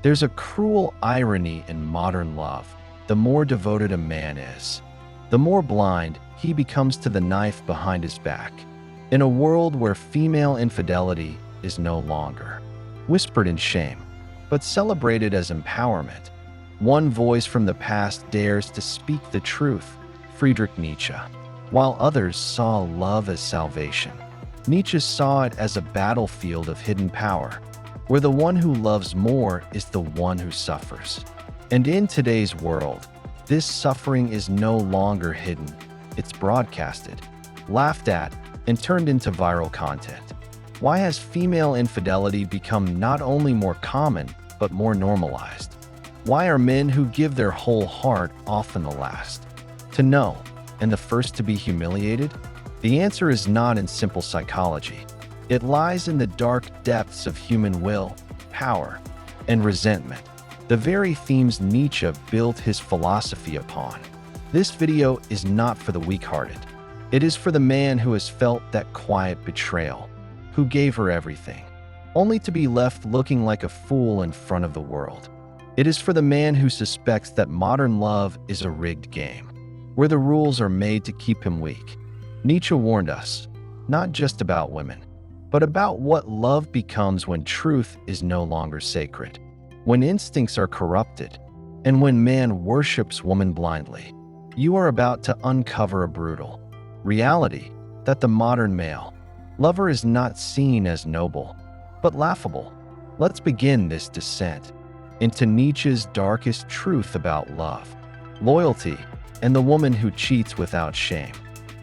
There's a cruel irony in modern love. The more devoted a man is, the more blind he becomes to the knife behind his back. In a world where female infidelity is no longer whispered in shame, but celebrated as empowerment, one voice from the past dares to speak the truth, Friedrich Nietzsche. While others saw love as salvation, Nietzsche saw it as a battlefield of hidden power, where the one who loves more is the one who suffers. And in today's world, this suffering is no longer hidden. It's broadcasted, laughed at, and turned into viral content. Why has female infidelity become not only more common, but more normalized? Why are men who give their whole heart often the last to know and the first to be humiliated? The answer is not in simple psychology. It lies in the dark depths of human will, power, and resentment, the very themes Nietzsche built his philosophy upon. This video is not for the weak-hearted. It is for the man who has felt that quiet betrayal, who gave her everything, only to be left looking like a fool in front of the world. It is for the man who suspects that modern love is a rigged game, where the rules are made to keep him weak. Nietzsche warned us, not just about women, but about what love becomes when truth is no longer sacred, when instincts are corrupted, and when man worships woman blindly. You are about to uncover a brutal reality that the modern male lover is not seen as noble, but laughable. Let's begin this descent into Nietzsche's darkest truth about love, loyalty, and the woman who cheats without shame.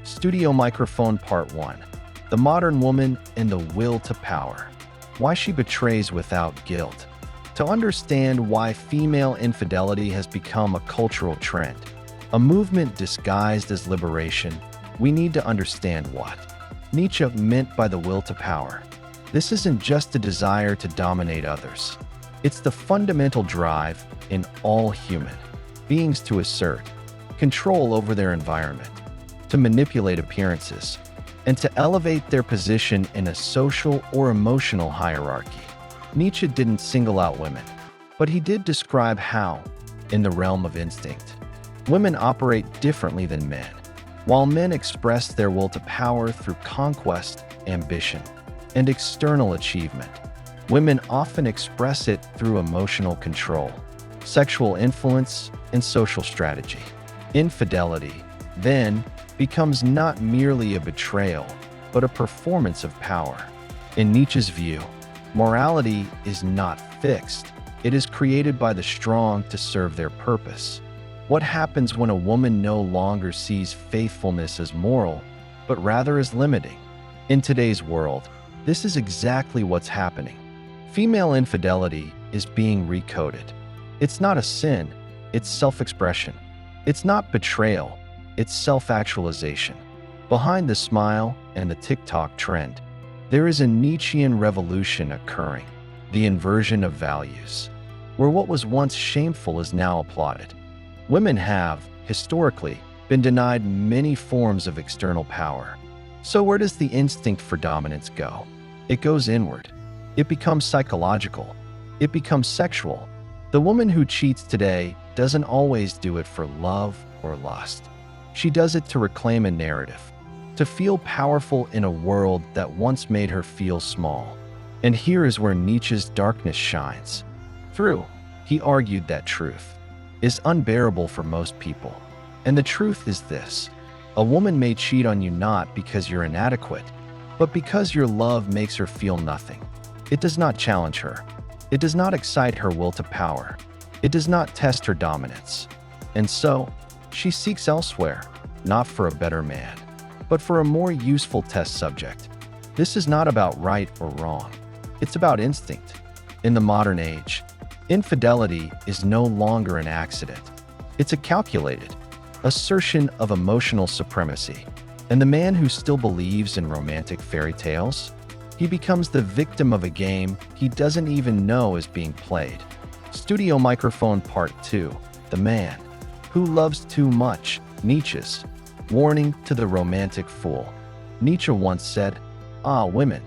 Studio Microphone Part 1. The Modern Woman and the Will to Power. Why she betrays without guilt. To understand why female infidelity has become a cultural trend, a movement disguised as liberation, we need to understand what Nietzsche meant by the will to power. This isn't just a desire to dominate others. It's the fundamental drive in all human beings to assert control over their environment, to manipulate appearances, and to elevate their position in a social or emotional hierarchy. Nietzsche didn't single out women, but he did describe how, in the realm of instinct, women operate differently than men. While men express their will to power through conquest, ambition, and external achievement, women often express it through emotional control, sexual influence, and social strategy. Infidelity, then, becomes not merely a betrayal, but a performance of power. In Nietzsche's view, morality is not fixed. It is created by the strong to serve their purpose. What happens when a woman no longer sees faithfulness as moral, but rather as limiting? In today's world, this is exactly what's happening. Female infidelity is being recoded. It's not a sin, it's self-expression. It's not betrayal, it's self-actualization. Behind the smile and the TikTok trend, there is a Nietzschean revolution occurring, the inversion of values, where what was once shameful is now applauded. Women have, historically, been denied many forms of external power. So where does the instinct for dominance go? It goes inward. It becomes psychological. It becomes sexual. The woman who cheats today doesn't always do it for love or lust. She does it to reclaim a narrative, to feel powerful in a world that once made her feel small. And here is where Nietzsche's darkness shines through. He argued that truth is unbearable for most people. And the truth is this: a woman may cheat on you not because you're inadequate, but because your love makes her feel nothing. It does not challenge her. It does not excite her will to power. It does not test her dominance. And so, she seeks elsewhere, not for a better man, but for a more useful test subject. This is not about right or wrong. It's about instinct. In the modern age, infidelity is no longer an accident. It's a calculated assertion of emotional supremacy. And the man who still believes in romantic fairy tales, he becomes the victim of a game he doesn't even know is being played. Studio Microphone Part 2. The Man Who Loves Too Much. Nietzsche's warning to the romantic fool. Nietzsche once said, "Ah, women,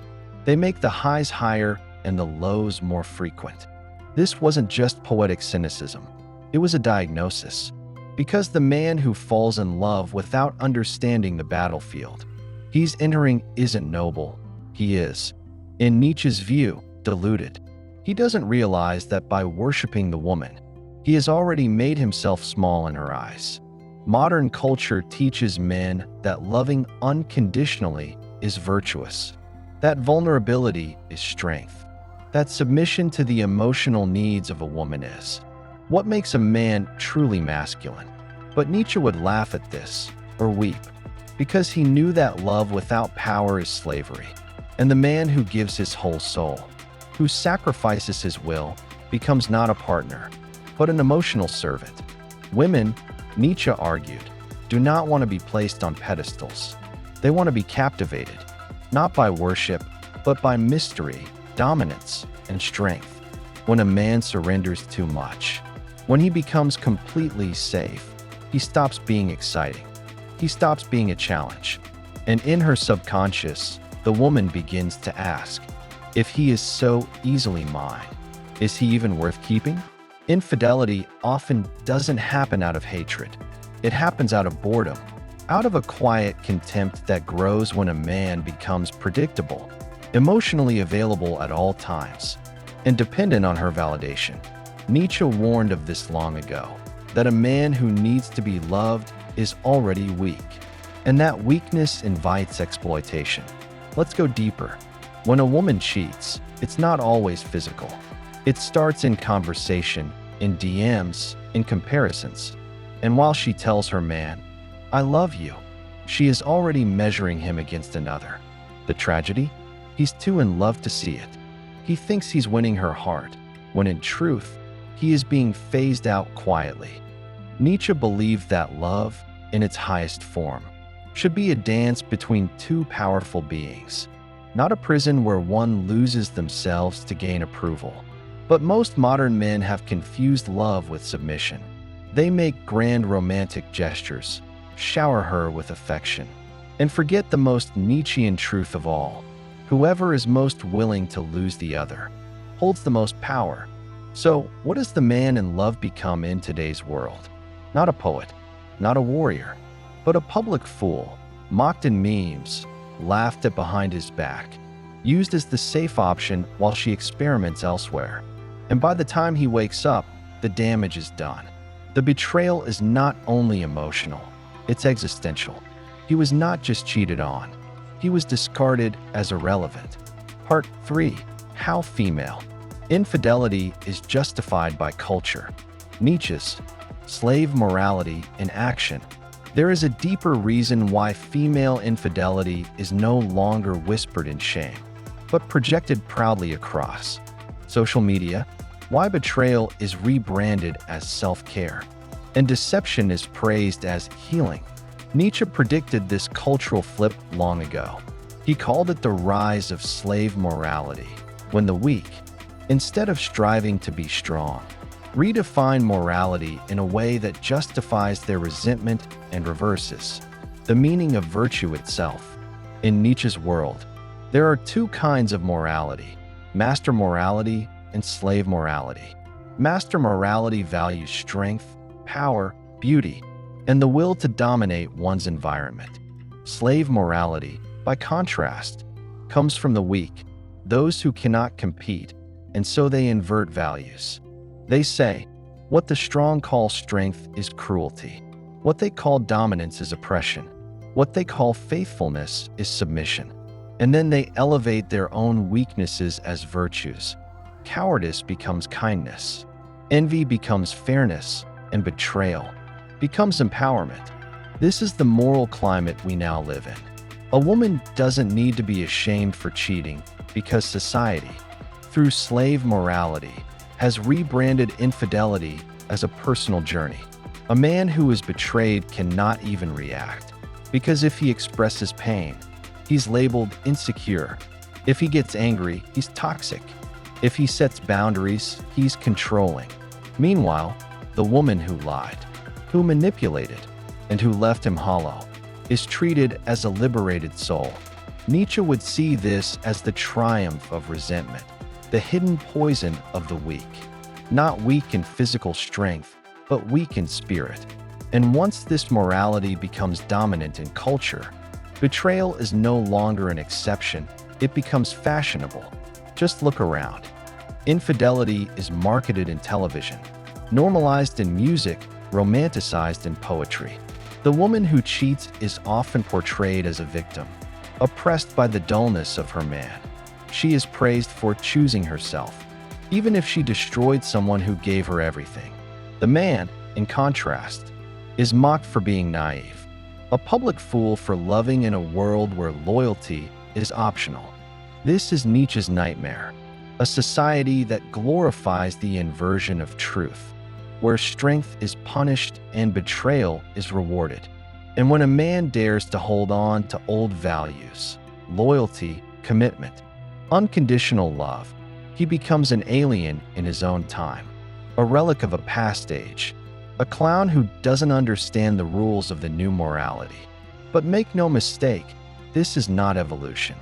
they make the highs higher and the lows more frequent." This wasn't just poetic cynicism, it was a diagnosis. Because the man who falls in love without understanding the battlefield he's entering isn't noble, he is, in Nietzsche's view, deluded. He doesn't realize that by worshiping the woman, he has already made himself small in her eyes. Modern culture teaches men that loving unconditionally is virtuous, that vulnerability is strength, that submission to the emotional needs of a woman is what makes a man truly masculine. But Nietzsche would laugh at this, or weep, because he knew that love without power is slavery, and the man who gives his whole soul, who sacrifices his will, becomes not a partner, but an emotional servant. Women, Nietzsche argued, do not want to be placed on pedestals. They want to be captivated, not by worship, but by mystery, dominance, and strength. When a man surrenders too much, when he becomes completely safe, he stops being exciting. He stops being a challenge. And in her subconscious, the woman begins to ask, if he is so easily mine, is he even worth keeping? Infidelity often doesn't happen out of hatred. It happens out of boredom, out of a quiet contempt that grows when a man becomes predictable, emotionally available at all times, and dependent on her validation. Nietzsche warned of this long ago, that a man who needs to be loved is already weak, and that weakness invites exploitation. Let's go deeper. When a woman cheats, it's not always physical. It starts in conversation, in DMs, in comparisons. And while she tells her man, I love you, she is already measuring him against another. The tragedy? He's too in love to see it. He thinks he's winning her heart, when in truth, he is being phased out quietly. Nietzsche believed that love, in its highest form, should be a dance between two powerful beings, not a prison where one loses themselves to gain approval. But most modern men have confused love with submission. They make grand romantic gestures, shower her with affection, and forget the most Nietzschean truth of all. Whoever is most willing to lose the other holds the most power. So, what does the man in love become in today's world? Not a poet, not a warrior, but a public fool, mocked in memes, laughed at behind his back, used as the safe option while she experiments elsewhere. And by the time he wakes up, the damage is done. The betrayal is not only emotional, it's existential. He was not just cheated on, he was discarded as irrelevant. Part 3. How female infidelity is justified by culture. Nietzsche's slave morality in action. There is a deeper reason why female infidelity is no longer whispered in shame, but projected proudly across social media. Why betrayal is rebranded as self-care, and deception is praised as healing. Nietzsche predicted this cultural flip long ago. He called it the rise of slave morality, when the weak, instead of striving to be strong, redefine morality in a way that justifies their resentment and reverses the meaning of virtue itself. In Nietzsche's world, there are two kinds of morality: master morality and slave morality. Master morality values strength, power, beauty, and the will to dominate one's environment. Slave morality, by contrast, comes from the weak, those who cannot compete, and so they invert values. They say, what the strong call strength is cruelty. What they call dominance is oppression. What they call faithfulness is submission. And then they elevate their own weaknesses as virtues. Cowardice becomes kindness. Envy becomes fairness, and betrayal becomes empowerment. This is the moral climate we now live in. A woman doesn't need to be ashamed for cheating because society, through slave morality, has rebranded infidelity as a personal journey. A man who is betrayed cannot even react, because if he expresses pain, he's labeled insecure. If he gets angry, he's toxic. If he sets boundaries, he's controlling. Meanwhile, the woman who lied, who manipulated, and who left him hollow, is treated as a liberated soul. Nietzsche would see this as the triumph of resentment, the hidden poison of the weak. not weak in physical strength, but weak in spirit. And once this morality becomes dominant in culture, betrayal is no longer an exception, it becomes fashionable. Just look around. Infidelity is marketed in television, normalized in music, romanticized in poetry. The woman who cheats is often portrayed as a victim, oppressed by the dullness of her man. She is praised for choosing herself, even if she destroyed someone who gave her everything. The man, in contrast, is mocked for being naive, a public fool for loving in a world where loyalty is optional. This is Nietzsche's nightmare, a society that glorifies the inversion of truth, where strength is punished and betrayal is rewarded. And when a man dares to hold on to old values, loyalty, commitment, unconditional love, he becomes an alien in his own time, a relic of a past age, a clown who doesn't understand the rules of the new morality. But make no mistake, this is not evolution.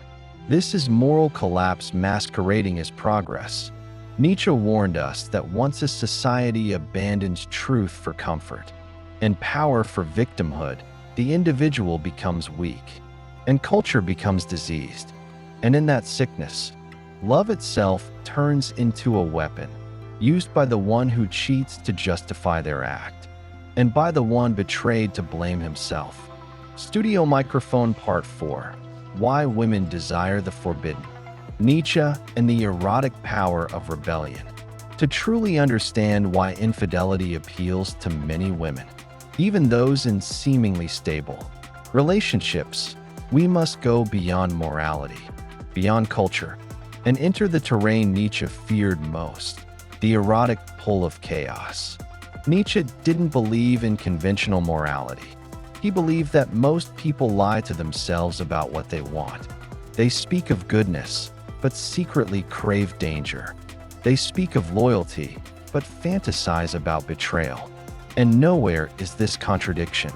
This is moral collapse masquerading as progress. Nietzsche warned us that once a society abandons truth for comfort and power for victimhood, the individual becomes weak, and culture becomes diseased. And in that sickness, love itself turns into a weapon, used by the one who cheats to justify their act, and by the one betrayed to blame himself. Studio Microphone Part 4: Why Women Desire the Forbidden. Nietzsche and the erotic power of rebellion. To truly understand why infidelity appeals to many women, even those in seemingly stable relationships, we must go beyond morality, beyond culture, and enter the terrain Nietzsche feared most: the erotic pull of chaos. Nietzsche didn't believe in conventional morality. He believed that most people lie to themselves about what they want. They speak of goodness, but secretly crave danger. They speak of loyalty, but fantasize about betrayal. And nowhere is this contradiction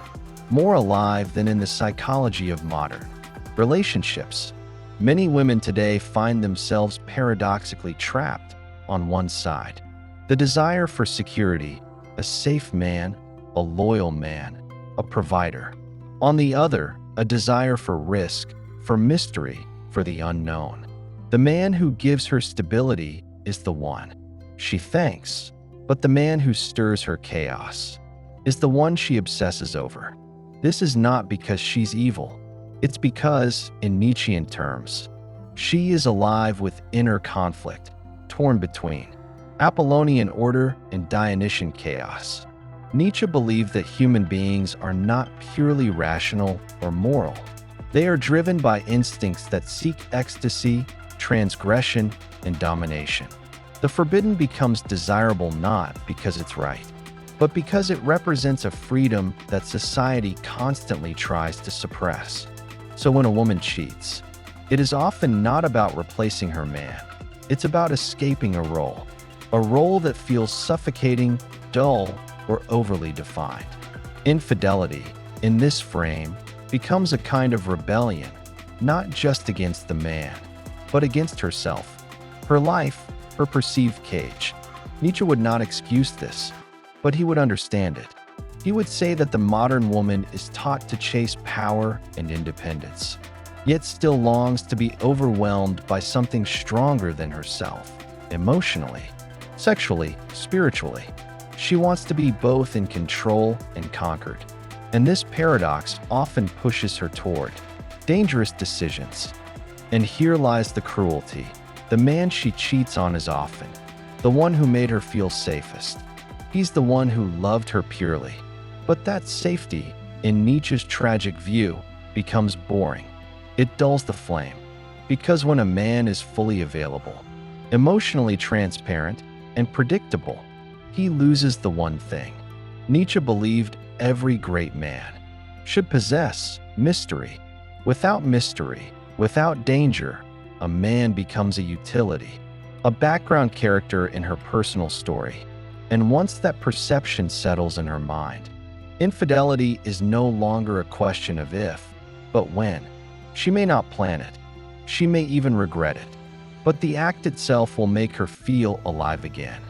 more alive than in the psychology of modern relationships. Many women today find themselves paradoxically trapped on one side: the desire for security, a safe man, a loyal man, a provider. On the other, a desire for risk, for mystery, for the unknown. The man who gives her stability is the one she thanks, but the man who stirs her chaos is the one she obsesses over. This is not because she's evil. It's because, in Nietzschean terms, she is alive with inner conflict, torn between Apollonian order and Dionysian chaos. Nietzsche believed that human beings are not purely rational or moral. They are driven by instincts that seek ecstasy, transgression, and domination. The forbidden becomes desirable not because it's right, but because it represents a freedom that society constantly tries to suppress. So when a woman cheats, it is often not about replacing her man. It's about escaping a role that feels suffocating, dull, or overly defined. Infidelity, in this frame, becomes a kind of rebellion, not just against the man, but against herself, her life, her perceived cage. Nietzsche would not excuse this, but he would understand it. He would say that the modern woman is taught to chase power and independence, yet still longs to be overwhelmed by something stronger than herself, emotionally, sexually, spiritually. She wants to be both in control and conquered, and this paradox often pushes her toward dangerous decisions. And here lies the cruelty. The man she cheats on is often the one who made her feel safest. He's the one who loved her purely. But that safety, in Nietzsche's tragic view, becomes boring. It dulls the flame, because when a man is fully available, emotionally transparent, and predictable, he loses the one thing Nietzsche believed every great man should possess: mystery. Without mystery, without danger, a man becomes a utility, a background character in her personal story. And once that perception settles in her mind, infidelity is no longer a question of if, but when. She may not plan it. She may even regret it. But the act itself will make her feel alive again.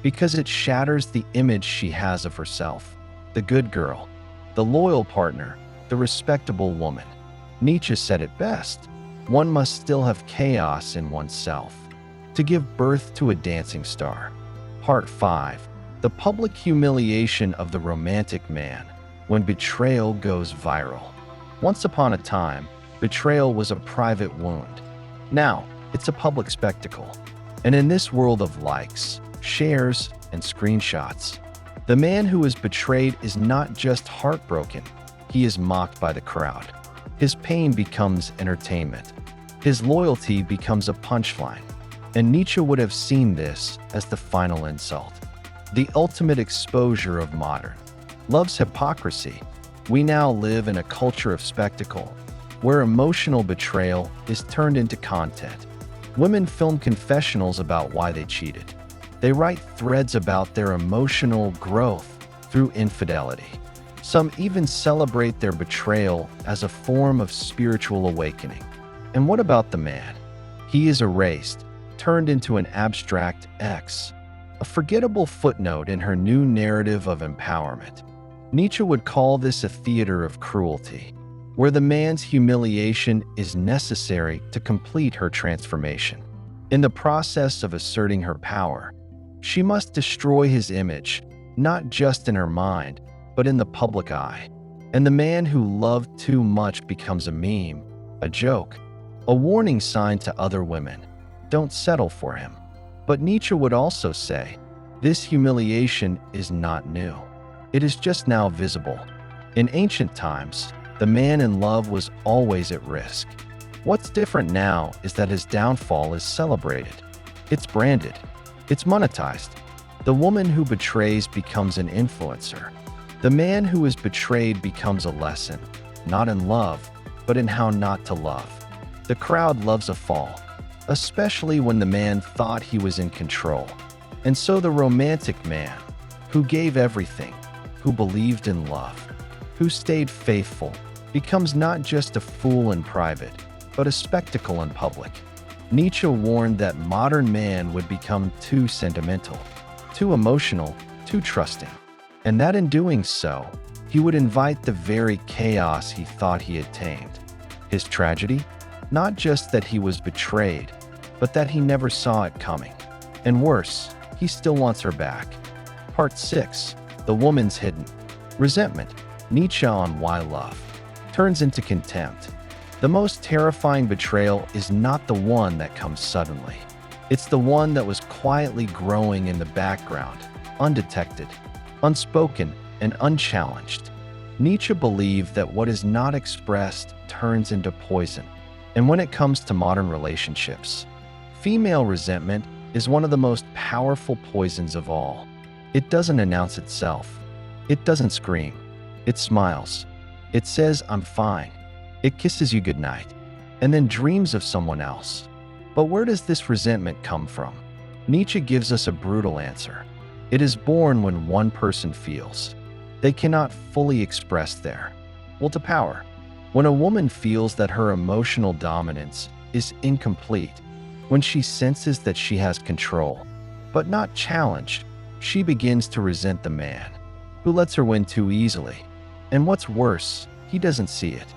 because it shatters the image she has of herself. The good girl, the loyal partner, the respectable woman. Nietzsche said it best: one must still have chaos in oneself to give birth to a dancing star. Part 5. The public humiliation of the romantic man when betrayal goes viral. Once upon a time, betrayal was a private wound. Now, it's a public spectacle. And in this world of likes, shares, and screenshots, the man who is betrayed is not just heartbroken, he is mocked by the crowd. His pain becomes entertainment. His loyalty becomes a punchline. And Nietzsche would have seen this as the final insult, the ultimate exposure of modern love's hypocrisy. We now live in a culture of spectacle, where emotional betrayal is turned into content. Women film confessionals about why they cheated. They write threads about their emotional growth through infidelity. Some even celebrate their betrayal as a form of spiritual awakening. And what about the man? He is erased, turned into an abstract X, a forgettable footnote in her new narrative of empowerment. Nietzsche would call this a theater of cruelty, where the man's humiliation is necessary to complete her transformation. In the process of asserting her power, she must destroy his image, not just in her mind, but in the public eye. And the man who loved too much becomes a meme, a joke, a warning sign to other women. Don't settle for him. But Nietzsche would also say, this humiliation is not new. It is just now visible. In ancient times, the man in love was always at risk. What's different now is that his downfall is celebrated. It's branded. It's monetized. The woman who betrays becomes an influencer. The man who is betrayed becomes a lesson, not in love, but in how not to love. The crowd loves a fall, especially when the man thought he was in control. And so the romantic man, who gave everything, who believed in love, who stayed faithful, becomes not just a fool in private, but a spectacle in public. Nietzsche warned that modern man would become too sentimental, too emotional, too trusting, and that in doing so, he would invite the very chaos he thought he had tamed. His tragedy? Not just that he was betrayed, but that he never saw it coming. And worse, he still wants her back. Part 6. The woman's hidden resentment. Nietzsche on why love turns into contempt. The most terrifying betrayal is not the one that comes suddenly. It's the one that was quietly growing in the background, undetected, unspoken, and unchallenged. Nietzsche believed that what is not expressed turns into poison. And when it comes to modern relationships, female resentment is one of the most powerful poisons of all. It doesn't announce itself. It doesn't scream. It smiles. It says, "I'm fine." It kisses you goodnight, and then dreams of someone else. But where does this resentment come from? Nietzsche gives us a brutal answer. It is born when one person feels they cannot fully express their will to power. When a woman feels that her emotional dominance is incomplete, when she senses that she has control, but not challenged, she begins to resent the man who lets her win too easily. And what's worse, he doesn't see it.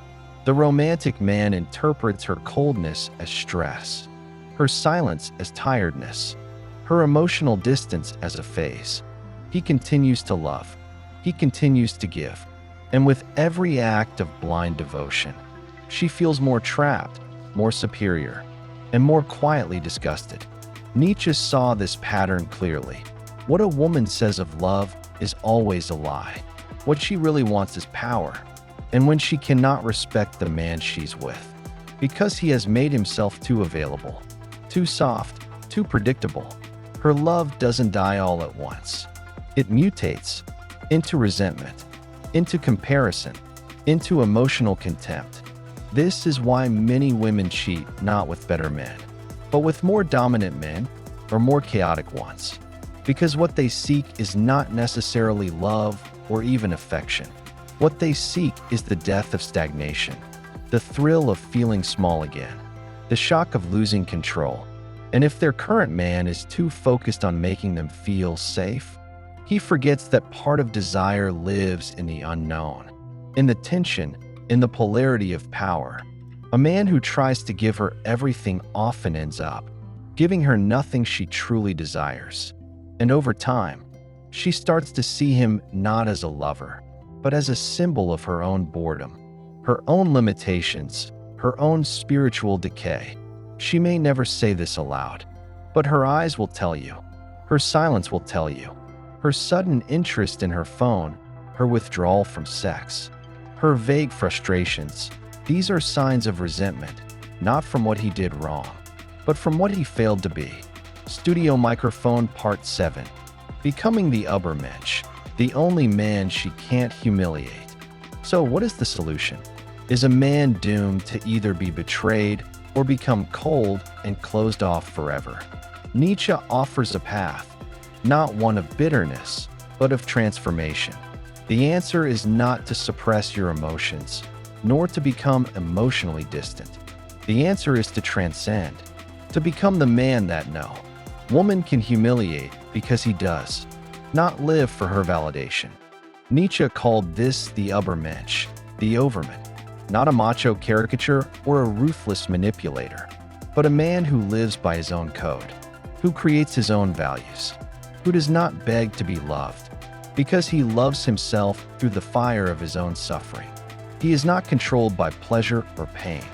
The romantic man interprets her coldness as stress, her silence as tiredness, her emotional distance as a phase. He continues to love. He continues to give. And with every act of blind devotion, she feels more trapped, more superior, and more quietly disgusted. Nietzsche saw this pattern clearly. What a woman says of love is always a lie. What she really wants is power. And when she cannot respect the man she's with, because he has made himself too available, too soft, too predictable, her love doesn't die all at once. It mutates into resentment, into comparison, into emotional contempt. This is why many women cheat not with better men, but with more dominant men or more chaotic ones. Because what they seek is not necessarily love or even affection. What they seek is the death of stagnation, the thrill of feeling small again, the shock of losing control. And if their current man is too focused on making them feel safe, he forgets that part of desire lives in the unknown, in the tension, in the polarity of power. A man who tries to give her everything often ends up giving her nothing she truly desires. And over time, she starts to see him not as a lover, but as a symbol of her own boredom, her own limitations, her own spiritual decay. She may never say this aloud, but her eyes will tell you, her silence will tell you, her sudden interest in her phone, her withdrawal from sex, her vague frustrations. These are signs of resentment, not from what he did wrong, but from what he failed to be. Studio Microphone Part 7. Becoming the Übermensch, the only man she can't humiliate. So what is the solution? Is a man doomed to either be betrayed or become cold and closed off forever? Nietzsche offers a path, not one of bitterness, but of transformation. The answer is not to suppress your emotions, nor to become emotionally distant. The answer is to transcend, to become the man that no woman can humiliate because he does not live for her validation. Nietzsche called this the Übermensch, the overman, not a macho caricature or a ruthless manipulator, but a man who lives by his own code, who creates his own values, who does not beg to be loved, because he loves himself through the fire of his own suffering. He is not controlled by pleasure or pain.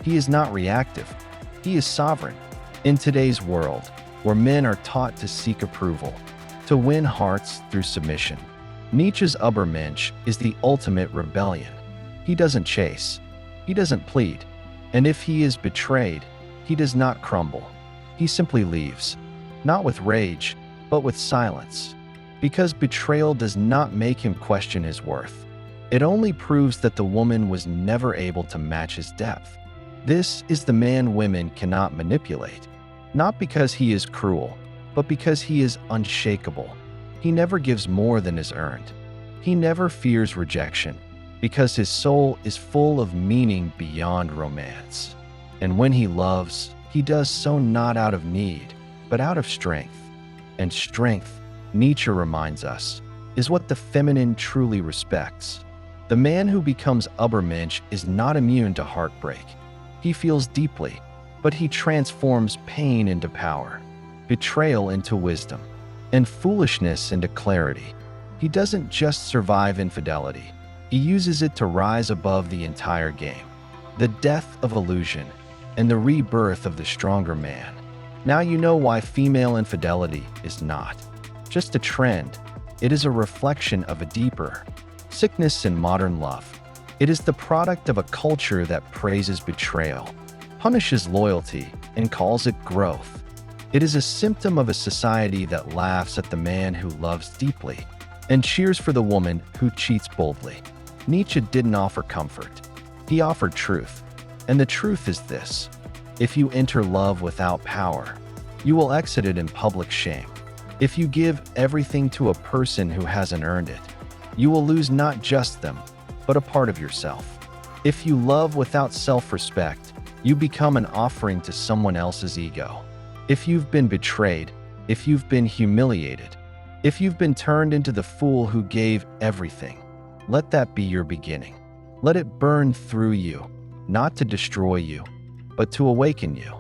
He is not reactive. He is sovereign. In today's world, where men are taught to seek approval, to win hearts through submission, Nietzsche's Übermensch is the ultimate rebellion. He doesn't chase. He doesn't plead. And if he is betrayed, he does not crumble. He simply leaves, not with rage, but with silence. Because betrayal does not make him question his worth. It only proves that the woman was never able to match his depth. This is the man women cannot manipulate, not because he is cruel, but because he is unshakable. He never gives more than is earned. He never fears rejection, because his soul is full of meaning beyond romance. And when he loves, he does so not out of need, but out of strength. And strength, Nietzsche reminds us, is what the feminine truly respects. The man who becomes Übermensch is not immune to heartbreak. He feels deeply, but he transforms pain into power, betrayal into wisdom, and foolishness into clarity. He doesn't just survive infidelity. He uses it to rise above the entire game, the death of illusion, and the rebirth of the stronger man. Now you know why female infidelity is not just a trend. It is a reflection of a deeper sickness in modern love. It is the product of a culture that praises betrayal, punishes loyalty, and calls it growth. It is a symptom of a society that laughs at the man who loves deeply and cheers for the woman who cheats boldly. Nietzsche didn't offer comfort. He offered truth. And the truth is this: if you enter love without power, you will exit it in public shame. If you give everything to a person who hasn't earned it, you will lose not just them, but a part of yourself. If you love without self-respect, you become an offering to someone else's ego. If you've been betrayed, if you've been humiliated, if you've been turned into the fool who gave everything, let that be your beginning. Let it burn through you, not to destroy you, but to awaken you,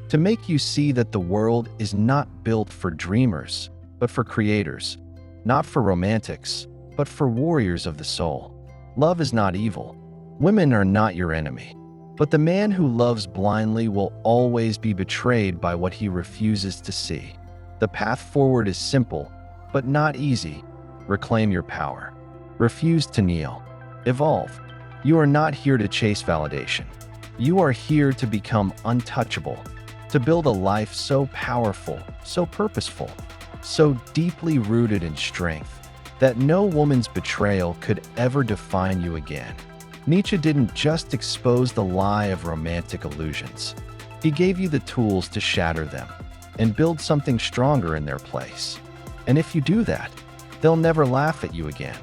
to make you see that the world is not built for dreamers, but for creators, not for romantics, but for warriors of the soul. Love is not evil. Women are not your enemy. But the man who loves blindly will always be betrayed by what he refuses to see. The path forward is simple, but not easy. Reclaim your power. Refuse to kneel. Evolve. You are not here to chase validation. You are here to become untouchable, to build a life so powerful, so purposeful, so deeply rooted in strength, that no woman's betrayal could ever define you again. Nietzsche didn't just expose the lie of romantic illusions. He gave you the tools to shatter them and build something stronger in their place. And if you do that, they'll never laugh at you again.